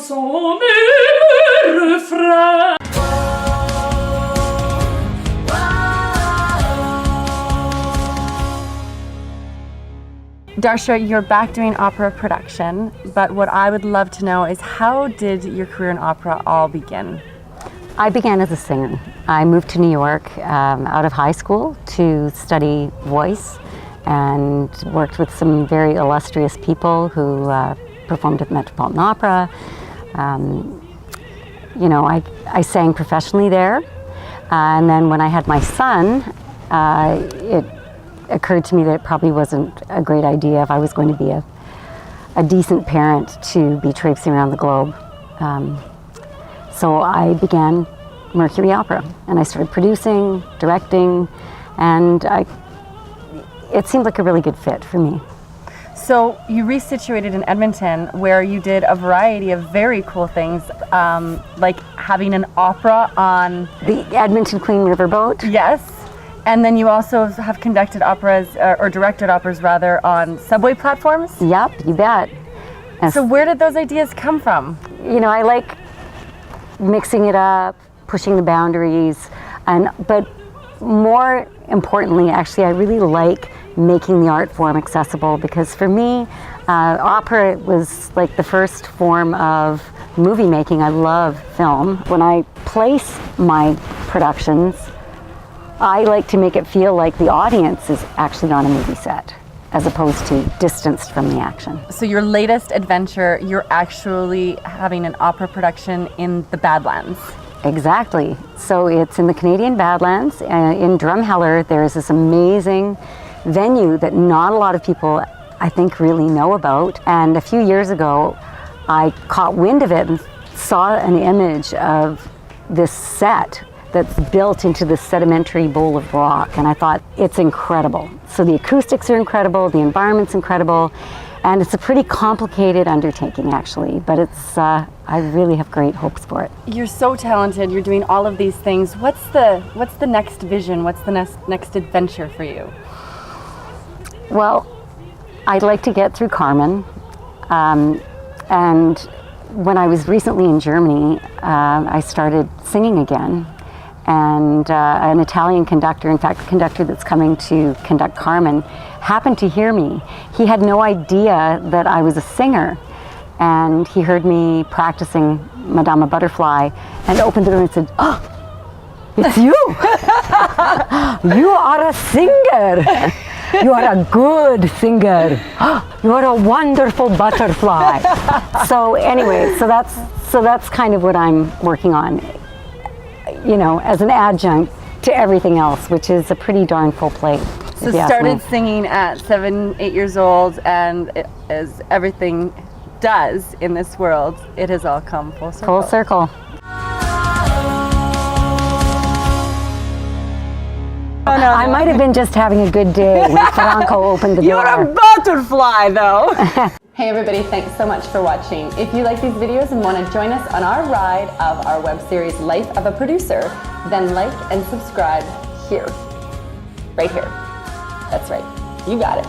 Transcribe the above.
chanson et le refrain. Darcia, you're back doing opera production, but what I would love to know is how did your career in opera all begin? I began as a singer. I moved to New York out of high school to study voice and worked with some very illustrious people who performed at the Metropolitan Opera. You know, I sang professionally there, and then when I had my son, it occurred to me that it probably wasn't a great idea if I was going to be a decent parent to be traipsing around the globe. So I began Mercury Opera, and I started producing, directing, and it seemed like a really good fit for me. So you resituated in Edmonton, where you did a variety of very cool things, like having an opera on the Edmonton Queen Riverboat. Yes. And then you also have conducted operas, or directed operas rather, on subway platforms? Yep, you bet. So where did those ideas come from? You know, I like mixing it up, pushing the boundaries, but more importantly, actually, I really like making the art form accessible, because for me, opera was like the first form of movie making. I love film. When I place my productions, I like to make it feel like the audience is actually on a movie set, as opposed to distanced from the action. So your latest adventure, you're actually having an opera production in the Badlands. Exactly. So it's in the Canadian Badlands. In Drumheller, there's this amazing venue that not a lot of people, I think, really know about. And a few years ago, I caught wind of it and saw an image of this set that's built into this sedimentary bowl of rock, and I thought, it's incredible. So the acoustics are incredible, the environment's incredible, and it's a pretty complicated undertaking, actually, but it's I really have great hopes for it. You're so talented, you're doing all of these things. What's the next vision? What's the next adventure for you? Well, I'd like to get through Carmen, and when I was recently in Germany, I started singing again. And an Italian conductor, in fact, the conductor that's coming to conduct Carmen, happened to hear me. He had no idea that I was a singer, and he heard me practicing Madama Butterfly and opened the door and said, "Oh, it's you! You are a singer! You are a good singer! You are a wonderful butterfly!" So anyway, so that's kind of what I'm working on, you know, as an adjunct to everything else, which is a pretty darn full plate. So started singing at 7, 8 years old, and as everything does in this world, it has all come full circle. Full circle. Oh, no, I might have been just having a good day when Franco opened the door. You're a butterfly, though. Hey everybody, thanks so much for watching. If you like these videos and want to join us on our ride of our web series Life of a Producer, then like and subscribe here. Right here. That's right. You got it.